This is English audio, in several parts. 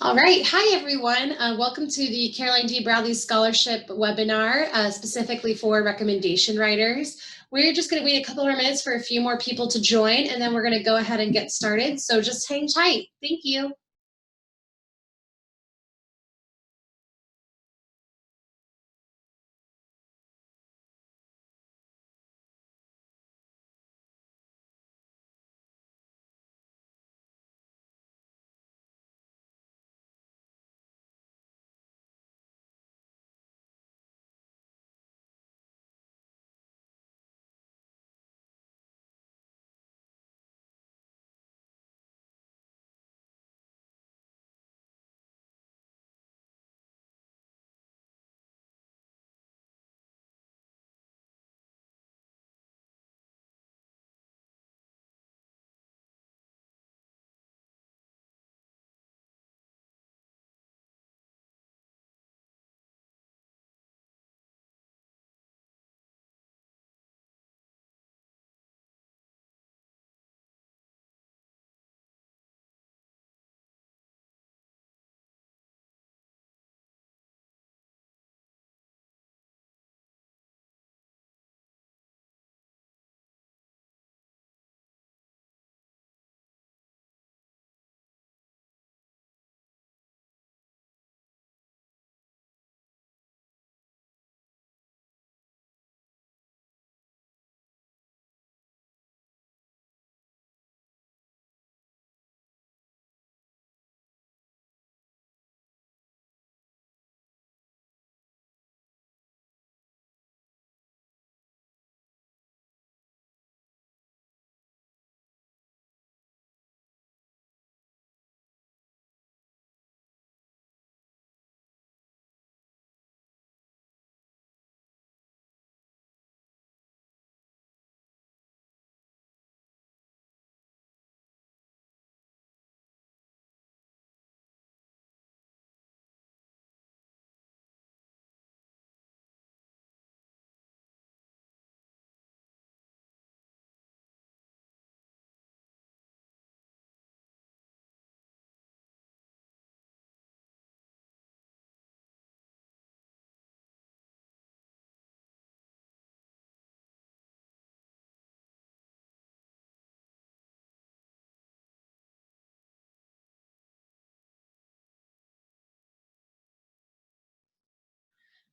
All right. Hi, everyone. Welcome to the Caroline D. Bradley Scholarship webinar, specifically for recommendation writers. We're just going to wait a couple more minutes for a few more people to join, and then we're going to go ahead and get started. So just hang tight. Thank you.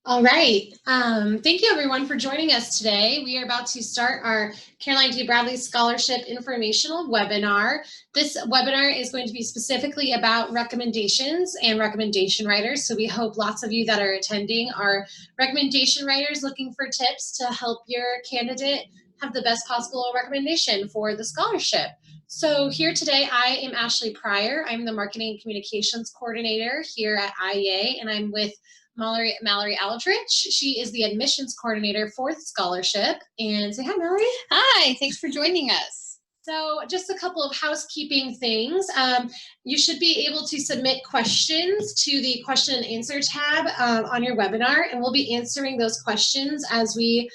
All right. Thank you, everyone, for joining us today. We are about to start our Caroline D. Bradley Scholarship Informational webinar. This webinar is going to be specifically about recommendations and recommendation writers. So we hope lots of you that are attending are recommendation writers looking for tips to help your candidate have the best possible recommendation for the scholarship. So here today, I am Ashley Pryor. I'm the Marketing and Communications Coordinator here at IEA, and I'm with Mallory Aldrich. She is the admissions coordinator for the scholarship. And say hi, Mallory. Hi, thanks for joining us. So just a couple of housekeeping things. You should be able to submit questions to the question and answer tab on your webinar, and we'll be answering those questions as we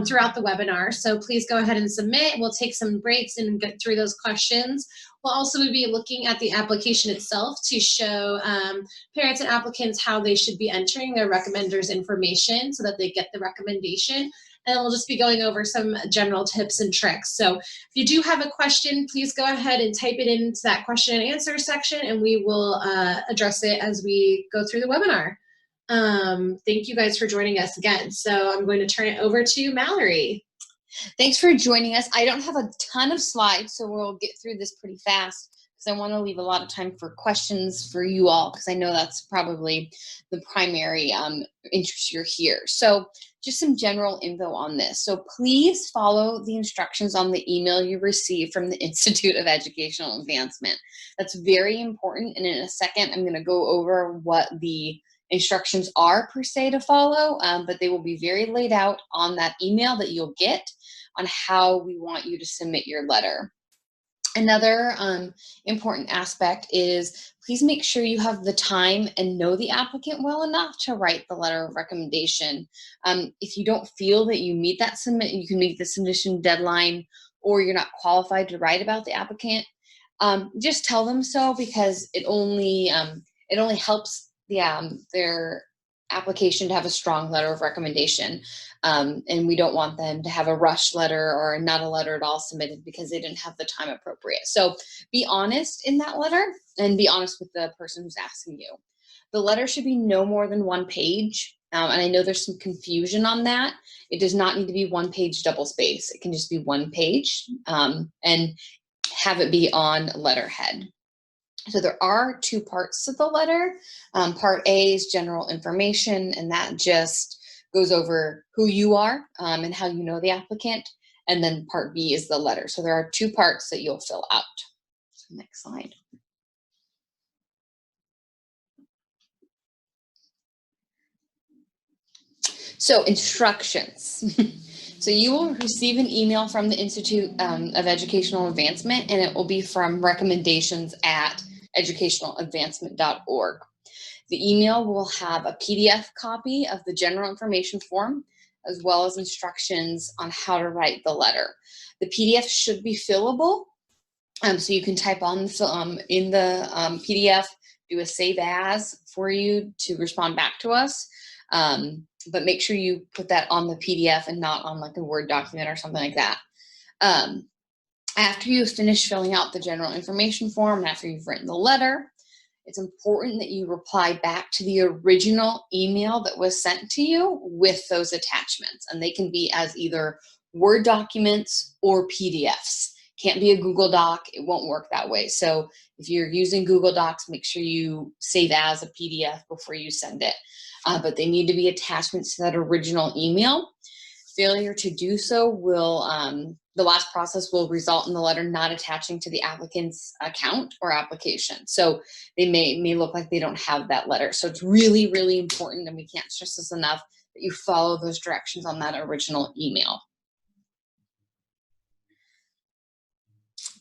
throughout the webinar. So please go ahead and submit. We'll take some breaks and get through those questions. We'll also be looking at the application itself to show parents and applicants how they should be entering their recommenders information so that they get the recommendation. And we'll just be going over some general tips and tricks. So if you do have a question, please go ahead and type it into that question and answer section, and we will address it as we go through the webinar. Thank you guys for joining us again. So I'm going to turn it over to Mallory. Thanks for joining us. I don't have a ton of slides, so we'll get through this pretty fast because I want to leave a lot of time for questions for you all, because I know that's probably the primary interest you're here. So just some general info on this. So please follow the instructions on the email you receive from the Institute of Educational Advancement. That's very important. And in a second, I'm going to go over what the instructions are per se to follow, but they will be very laid out on that email that you'll get on how we want you to submit your letter. Another important aspect is please make sure you have the time and know the applicant well enough to write the letter of recommendation. If you don't feel that you meet that you can meet the submission deadline, or you're not qualified to write about the applicant, just tell them so, because it only It only helps their application to have a strong letter of recommendation. And we don't want them to have a rush letter or not a letter at all submitted because they didn't have the time appropriate. So be honest in that letter and be honest with the person who's asking you. The letter should be no more than 1 page. And I know there's some confusion on that. It does not need to be 1 page double space. It can just be 1 page and have it be on letterhead. So there are 2 parts to the letter. Part A is general information, and that just goes over who you are and how you know the applicant. And then part B is the letter. So there are 2 parts that you'll fill out. So next slide. So instructions. So you will receive an email from the Institute of Educational Advancement, and it will be from recommendations@educationaladvancement.org. The email will have a PDF copy of the general information form, as well as instructions on how to write the letter. The PDF should be fillable, so you can type on in the PDF, do a save as for you to respond back to us. But make sure you put that on the PDF and not on like a Word document or something like that. After you've finished filling out the general information form and after you've written the letter, it's important that you reply back to the original email that was sent to you with those attachments. And they can be as either Word documents or PDFs. Can't be a Google Doc. It won't work that way. So if you're using Google Docs, make sure you save as a PDF before you send it. But they need to be attachments to that original email. Failure to do so will, the last process will result in the letter not attaching to the applicant's account or application. So they may look like they don't have that letter. So it's really, really important, and we can't stress this enough, that you follow those directions on that original email.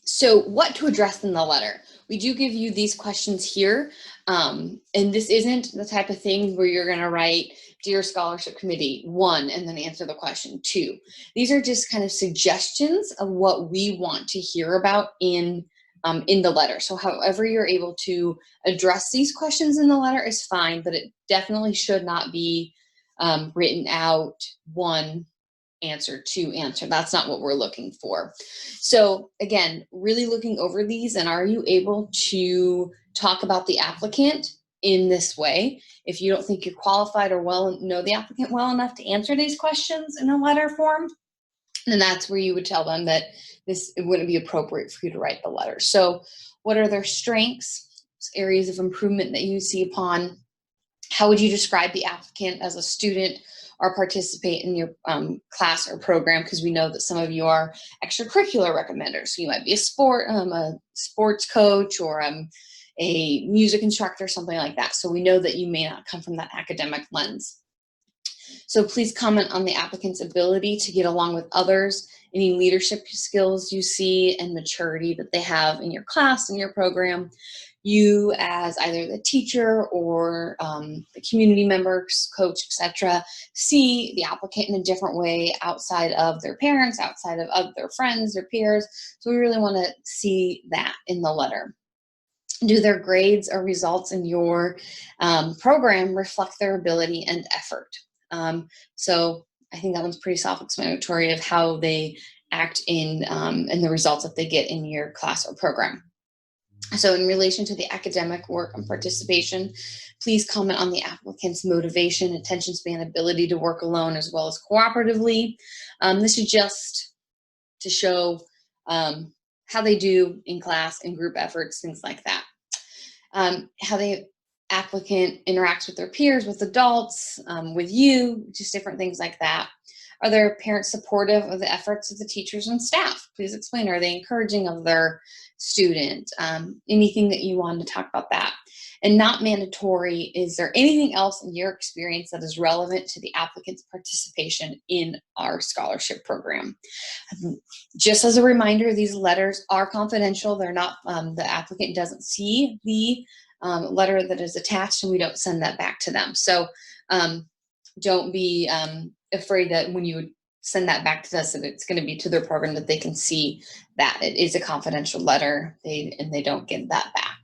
So what to address in the letter? We do give you these questions here, and this isn't the type of thing where you're going to write, Dear Scholarship Committee, 1, and then answer the question 2. These are just kind of suggestions of what we want to hear about in the letter. So however you're able to address these questions in the letter is fine, but it definitely should not be written out 1 answer, 2 answer. That's not what we're looking for. So again, really looking over these, and are you able to talk about the applicant in this way? If you don't think you're qualified or know the applicant well enough to answer these questions in a letter form, then that's where you would tell them that it wouldn't be appropriate for you to write the letter. So what are their strengths, areas of improvement that you see upon? How would you describe the applicant as a student or participate in your class or program? Because we know that some of you are extracurricular recommenders. So you might be a sports coach or a music instructor, something like that. So we know that you may not come from that academic lens. So please comment on the applicant's ability to get along with others, any leadership skills you see, and maturity that they have in your class and your program. You as either the teacher or the community members, coach, etc., see the applicant in a different way outside of their parents, outside of their friends, their peers. So we really want to see that in the letter. Do their grades or results in your program reflect their ability and effort? So I think that one's pretty self-explanatory of how they act in the results that they get in your class or program. So in relation to the academic work and participation, please comment on the applicant's motivation, attention span, ability to work alone as well as cooperatively. This is just to show how they do in class, in group efforts, things like that. How the applicant interacts with their peers, with adults, with you, just different things like that. Are their parents supportive of the efforts of the teachers and staff? Please explain. Are they encouraging of their student? Anything that you want to talk about that. And not mandatory, is there anything else in your experience that is relevant to the applicant's participation in our scholarship program? Just as a reminder, these letters are confidential. They're not, the applicant doesn't see the letter that is attached, and we don't send that back to them. So don't be afraid that when you send that back to us, that it's going to be to their program, that they can see that it is a confidential letter, and they don't get that back.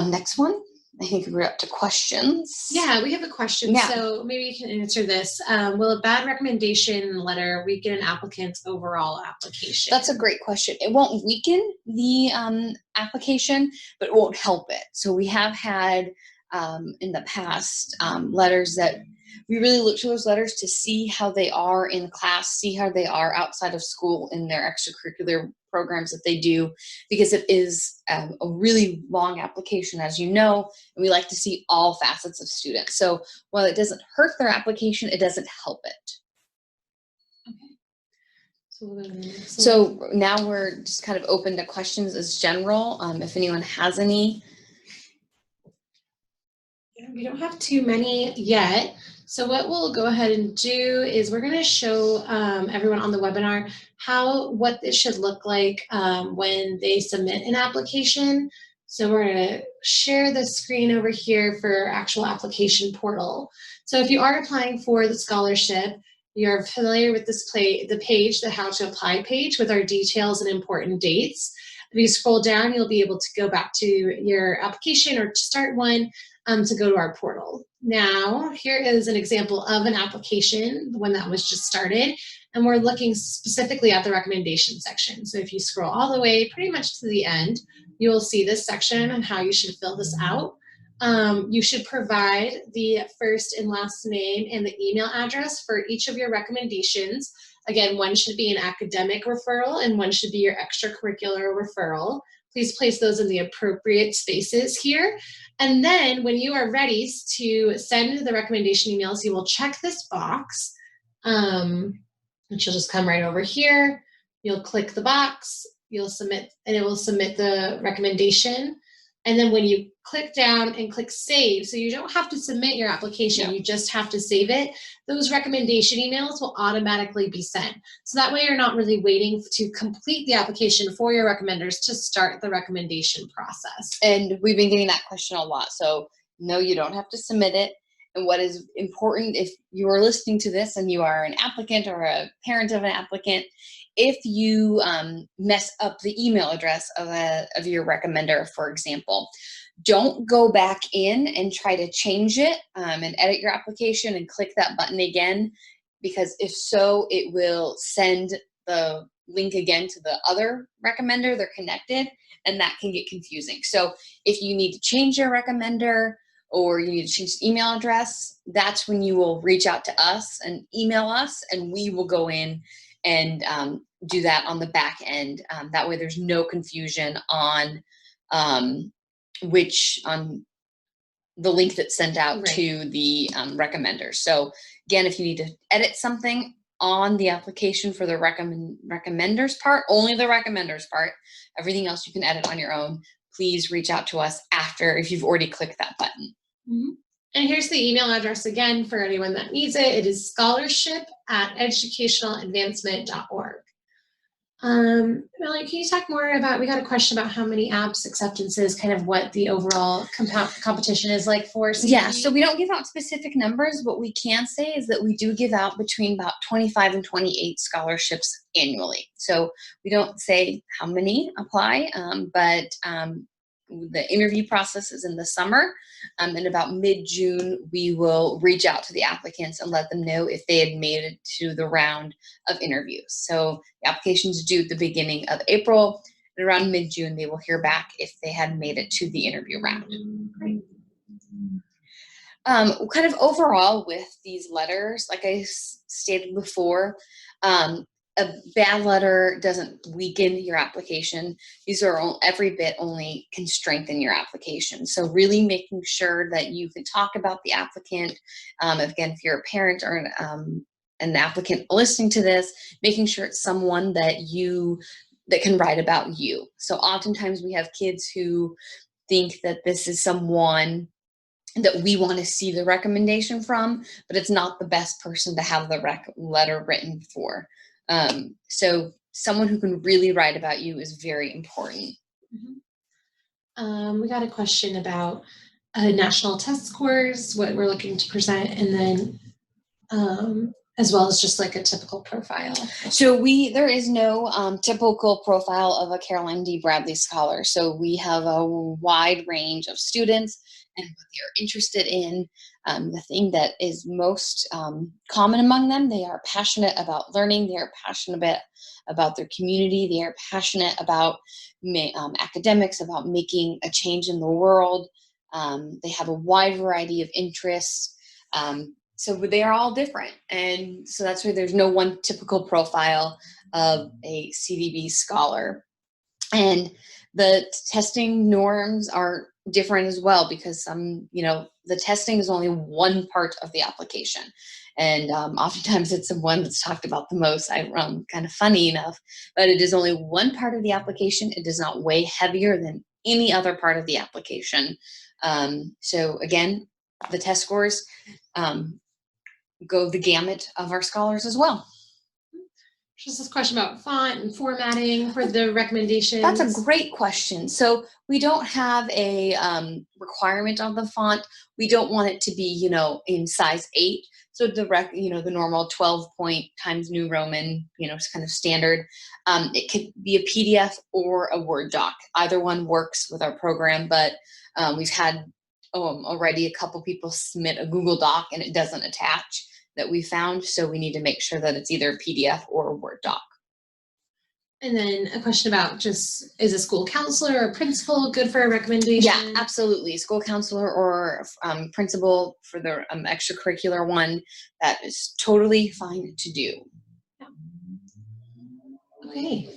Next one. I think we're up to questions. Yeah, we have a question. Yeah. So maybe you can answer this. Will a bad recommendation letter weaken an applicant's overall application? That's a great question. It won't weaken the application, but it won't help it. So we have had in the past letters that we really look to those letters to see how they are in class, see how they are outside of school in their extracurricular programs that they do, because it is a really long application, as you know, and we like to see all facets of students. So while it doesn't hurt their application, it doesn't help it. So now we're just kind of open to questions as general, if anyone has any. We don't have too many yet. So what we'll go ahead and do is we're going to show everyone on the webinar what this should look like when they submit an application. So we're going to share the screen over here for actual application portal. So if you are applying for the scholarship, you're familiar with the page, the How to Apply page with our details and important dates. If you scroll down, you'll be able to go back to your application or to start one to go to our portal. Now, here is an example of an application, the one that was just started, and we're looking specifically at the recommendation section. So if you scroll all the way pretty much to the end, you will see this section on how you should fill this out. You should provide the first and last name and the email address for each of your recommendations. Again, one should be an academic referral and one should be your extracurricular referral. Please place those in the appropriate spaces here. And then when you are ready to send the recommendation emails, you will check this box, which will just come right over here. You'll click the box, you'll submit, and it will submit the recommendation. And then when you click down and click save, so you don't have to submit your application, you just have to save it, those recommendation emails will automatically be sent. So that way you're not really waiting to complete the application for your recommenders to start the recommendation process. And we've been getting that question a lot. So no, you don't have to submit it. And what is important, if you are listening to this and you are an applicant or a parent of an applicant, if you mess up the email address of your recommender, for example, don't go back in and try to change it and edit your application and click that button again, because if so, it will send the link again to the other recommender. They're connected, and that can get confusing. So if you need to change your recommender or you need to change the email address, that's when you will reach out to us and email us, and we will go in and do that on the back end. That way there's no confusion on on the link that's sent out to the recommenders. So again, if you need to edit something on the application for the recommenders part, only the recommenders part, everything else you can edit on your own, please reach out to us after if you've already clicked that button. Mm-hmm. And here's the email address again for anyone that needs it. It is scholarship@educationaladvancement.org. Melanie, can you talk more about, we got a question about how many apps acceptances, kind of what the overall competition is like for CE? Yeah, so we don't give out specific numbers. What we can say is that we do give out between about 25 and 28 scholarships annually. So we don't say how many apply, but the interview process is in the summer. And about mid-June, we will reach out to the applicants and let them know if they had made it to the round of interviews. So the applications due at the beginning of April, and around mid-June, they will hear back if they had made it to the interview round. Great. Kind of overall with these letters, like I stated before, a bad letter doesn't weaken your application. These are every bit only can strengthen your application. So really making sure that you can talk about the applicant. Again, if you're a parent or an applicant listening to this, making sure it's someone that can write about you. So oftentimes we have kids who think that this is someone that we want to see the recommendation from, but it's not the best person to have the letter written for. So someone who can really write about you is very important. Mm-hmm. We got a question about national test scores, what we're looking to present, and then as well as just like a typical profile? So there is no typical profile of a Caroline D. Bradley Scholar. So we have a wide range of students and what they're interested in. The thing that is most common among them, they are passionate about learning. They are passionate about their community. They are passionate about academics, about making a change in the world. They have a wide variety of interests. So they are all different. And so that's why there's no one typical profile of a CDB scholar. And the testing norms are different as well, because the testing is only one part of the application. And oftentimes it's the one that's talked about the most. Kind of funny enough, but it is only one part of the application. It does not weigh heavier than any other part of the application. So again, the test scores go the gamut of our scholars as well. Just this question about font and formatting for the recommendations. That's a great question. So we don't have a requirement on the font. We don't want it to be, in size 8. So the normal 12 point times New Roman, it's kind of standard. It could be a PDF or a Word doc. Either one works with our program, but we've had already a couple people submit a Google Doc and it doesn't attach, that we found. So we need to make sure that it's either a PDF or a Word doc. And then a question about just, is a school counselor or principal good for a recommendation? Yeah, absolutely. School counselor or principal for the extracurricular one, that is totally fine to do. Yeah. Okay.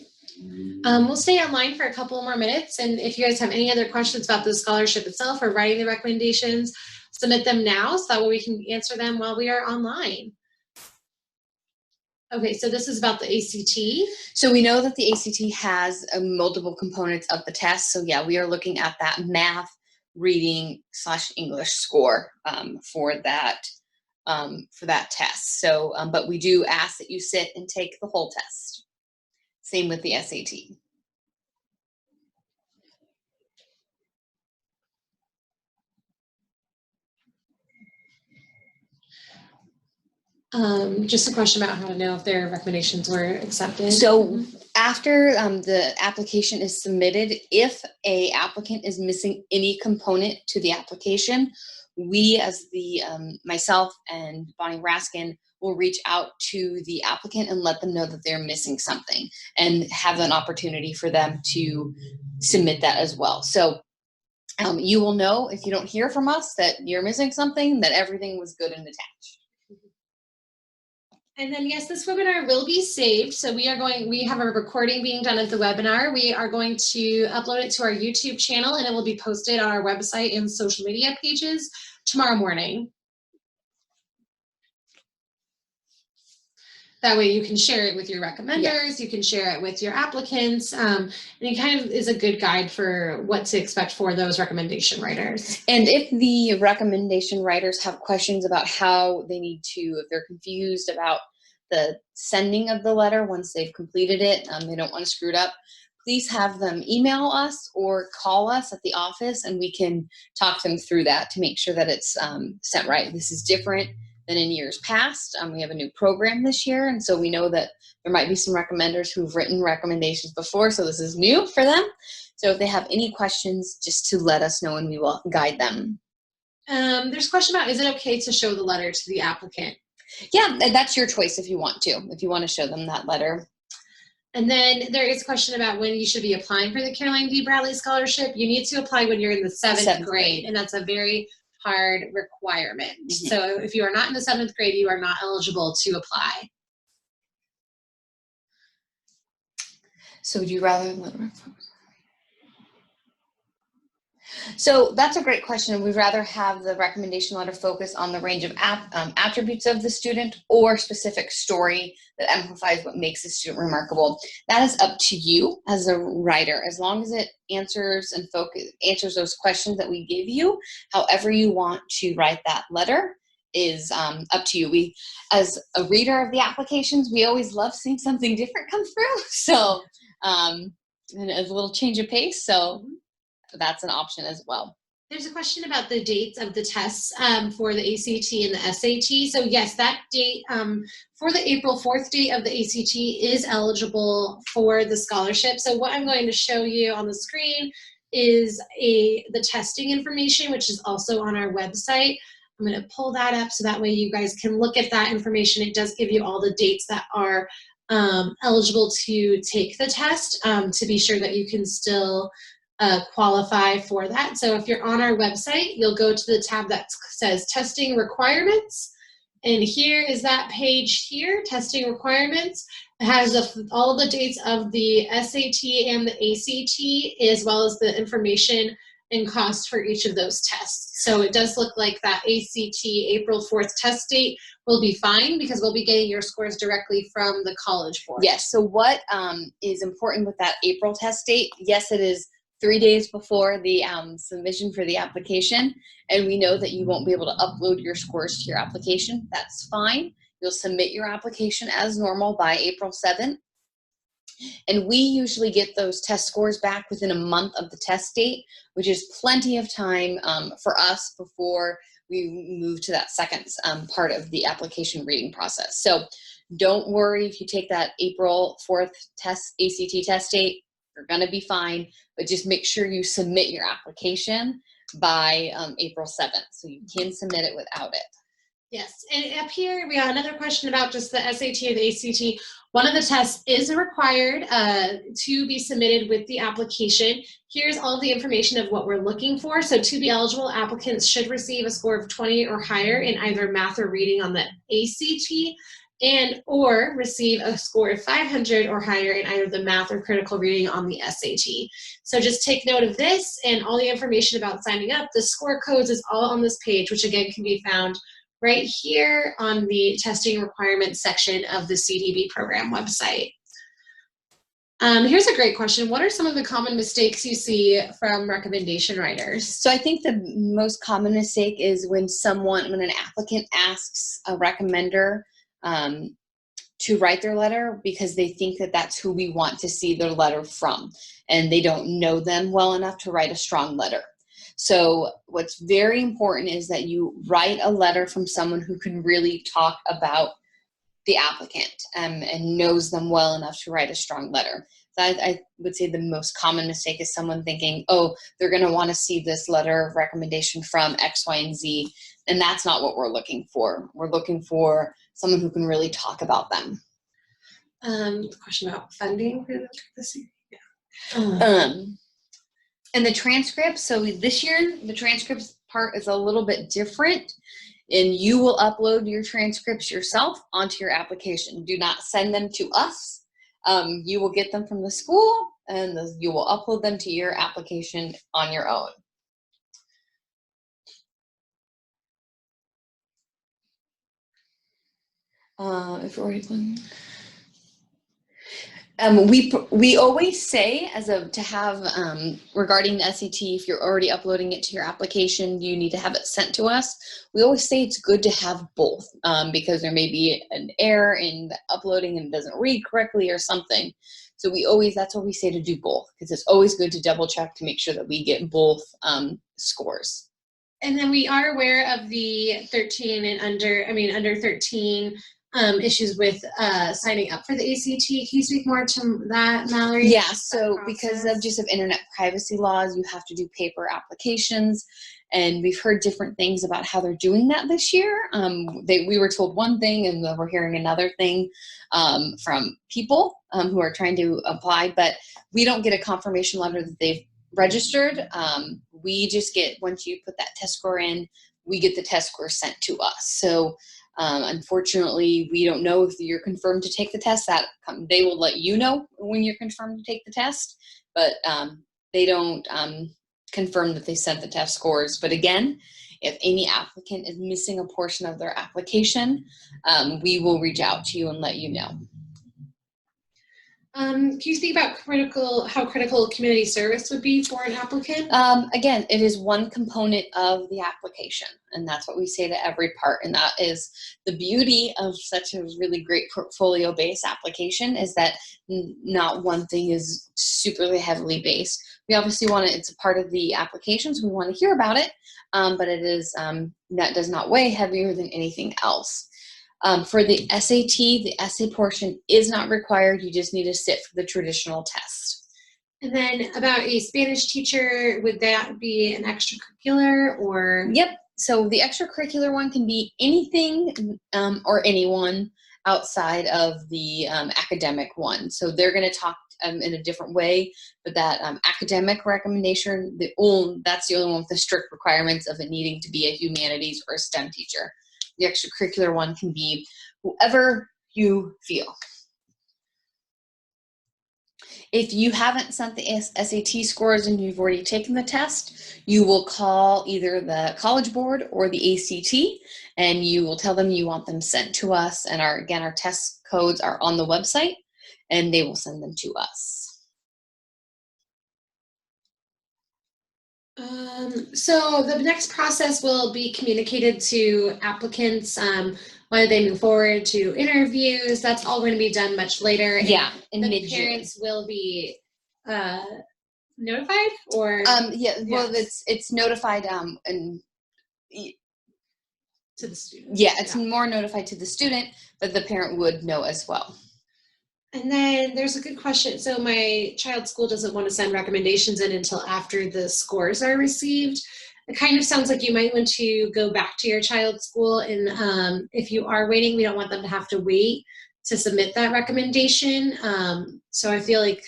We'll stay online for a couple more minutes. And if you guys have any other questions about the scholarship itself or writing the recommendations, submit them now so that way we can answer them while we are online. Okay, so this is about the ACT. So we know that the ACT has multiple components of the test. So yeah, we are looking at that math, reading / English score for that test. So, but we do ask that you sit and take the whole test. Same with the SAT. Just a question about how to know if their recommendations were accepted. So after the application is submitted, if a applicant is missing any component to the application, we as myself and Bonnie Raskin will reach out to the applicant and let them know that they're missing something and have an opportunity for them to submit that as well. So you will know if you don't hear from us that you're missing something, that everything was good and attached. And then yes, this webinar will be saved. So we have a recording being done of the webinar. We are going to upload it to our YouTube channel and it will be posted on our website and social media pages tomorrow morning. That way you can share it with your recommenders, you can share it with your applicants, and it kind of is a good guide for what to expect for those recommendation writers. And if the recommendation writers have questions about how they need to, if they're confused about the sending of the letter once they've completed it, they don't want to screw it up, please have them email us or call us at the office and we can talk them through that to make sure that it's sent right. This is different than in years past. We have a new program this year, and so we know that there might be some recommenders who've written recommendations before, so this is new for them. So if they have any questions, just to let us know and we will guide them. There's a question about, is it okay to show the letter to the applicant? Yeah, that's your choice if you want to show them that letter. And then there is a question about when you should be applying for the Caroline D. Bradley Scholarship. You need to apply when you're in the seventh grade, and that's a very hard requirement. Mm-hmm. So if you are not in the 7th grade, you are not eligible to apply. So would you rather? So that's a great question. We'd rather have the recommendation letter focus on the range of attributes of the student or specific story that amplifies what makes the student remarkable. That is up to you as a writer, as long as it answers those questions that we give you. However you want to write that letter is up to you. We, as a reader of the applications, we always love seeing something different come through. So, and a little change of pace. So that's an option as well. There's a question about the dates of the tests for the ACT and the SAT. So yes, that date for the April 4th date of the ACT is eligible for the scholarship. So what I'm going to show you on the screen is the testing information, which is also on our website. I'm going to pull that up so that way you guys can look at that information. It does give you all the dates that are eligible to take the test to be sure that you can still qualify for that. So if you're on our website, you'll go to the tab that says testing requirements. And here is that page here, testing requirements. It has all of the dates of the SAT and the ACT, as well as the information and cost for each of those tests. So it does look like that ACT April 4th test date will be fine because we'll be getting your scores directly from the College Board. Yes, so what is important with that April test date, yes, it is 3 days before the submission for the application, and we know that you won't be able to upload your scores to your application. That's fine. You'll submit your application as normal by April 7th. And we usually get those test scores back within a month of the test date, which is plenty of time for us before we move to that second part of the application reading process. So don't worry if you take that April 4th ACT test date, you're gonna be fine, but just make sure you submit your application by April 7th, so you can submit it without it. Yes, and up here we got another question about just the SAT or the ACT. One of the tests is required to be submitted with the application. Here's all the information of what we're looking for. So to be eligible, applicants should receive a score of 20 or higher in either math or reading on the ACT, and or receive a score of 500 or higher in either the math or critical reading on the SAT. So just take note of this, and all the information about signing up, the score codes is all on this page, which again can be found right here on the testing requirements section of the CDB program website. Here's a great question. What are some of the common mistakes you see from recommendation writers? So I think the most common mistake is when an applicant asks a recommender to write their letter because they think that that's who we want to see their letter from, and they don't know them well enough to write a strong letter. So what's very important is that you write a letter from someone who can really talk about the applicant and knows them well enough to write a strong letter. So I would say the most common mistake is someone thinking, oh, they're going to want to see this letter of recommendation from X, Y, and Z. And that's not what we're looking for. We're looking for someone who can really talk about them. Question about funding for this year? Yeah. And the transcripts, so this year, the transcripts part is a little bit different, and you will upload your transcripts yourself onto your application. Do not send them to us. You will get them from the school, and you will upload them to your application on your own. If we're already playing. We always say regarding the SAT, if you're already uploading it to your application, you need to have it sent to us. We always say it's good to have both because there may be an error in the uploading and it doesn't read correctly or something. So that's what we say, to do both, because it's always good to double check to make sure that we get both scores. And then we are aware of the under 13 issues with signing up for the ACT. Can you speak more to that, Mallory? Yeah, so because of internet privacy laws, you have to do paper applications, and we've heard different things about how they're doing that this year. We were told one thing, and we're hearing another thing from people who are trying to apply, but we don't get a confirmation letter that they've registered. We just get, once you put that test score in, we get the test score sent to us. So unfortunately, we don't know if you're confirmed to take the test. They will let you know when you're confirmed to take the test, but they don't confirm that they sent the test scores. But again, if any applicant is missing a portion of their application, we will reach out to you and let you know. Can you speak about how critical community service would be for an applicant? Again, it is one component of the application, and that's what we say to every part. And that is the beauty of such a really great portfolio-based application, is that not one thing is super heavily based. We obviously want it's a part of the application, so we want to hear about it, but it is, that does not weigh heavier than anything else. For the SAT, the essay portion is not required. You just need to sit for the traditional test. And then about a Spanish teacher, would that be an extracurricular or? Yep. So the extracurricular one can be anything or anyone outside of the academic one. So they're going to talk in a different way, but that academic recommendation, that's the only one with the strict requirements of it needing to be a humanities or a STEM teacher. The extracurricular one can be whoever you feel. If you haven't sent the SAT scores and you've already taken the test, you will call either the College Board or the ACT, and you will tell them you want them sent to us. And our test codes are on the website, and they will send them to us. So the next process will be communicated to applicants, whether they move forward to interviews. That's all going to be done much later. Yeah, in the mid-June. Parents will be notified, or yeah. Well, it's notified and to the student. Yeah, it's more notified to the student, but the parent would know as well. And then there's a good question. So my child's school doesn't want to send recommendations in until after the scores are received. It kind of sounds like you might want to go back to your child's school, and if you are waiting, we don't want them to have to wait to submit that recommendation. So I feel like,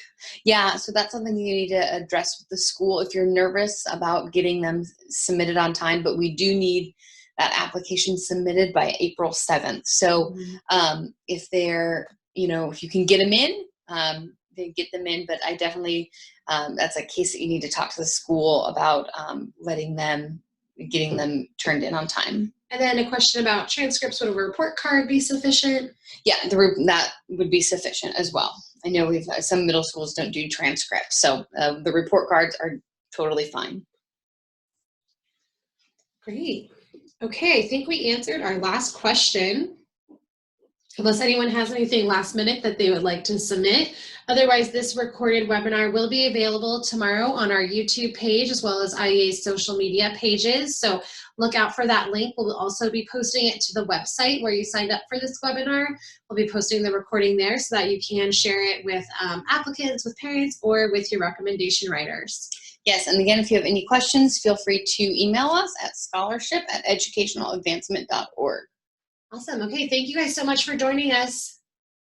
yeah, so that's something you need to address with the school if you're nervous about getting them submitted on time, but we do need that application submitted by April 7th. So if they're, if you can get them in, then get them in, but I definitely, that's a case that you need to talk to the school about getting them turned in on time. And then a question about transcripts. Would a report card be sufficient? Yeah, that would be sufficient as well. I know some middle schools don't do transcripts, so the report cards are totally fine. Great. Okay, I think we answered our last question. Unless anyone has anything last minute that they would like to submit. Otherwise, this recorded webinar will be available tomorrow on our YouTube page as well as IEA's social media pages. So look out for that link. We'll also be posting it to the website where you signed up for this webinar. We'll be posting the recording there so that you can share it with applicants, with parents, or with your recommendation writers. Yes, and again, if you have any questions, feel free to email us at scholarship@educationaladvancement.org. Awesome. Okay, thank you guys so much for joining us.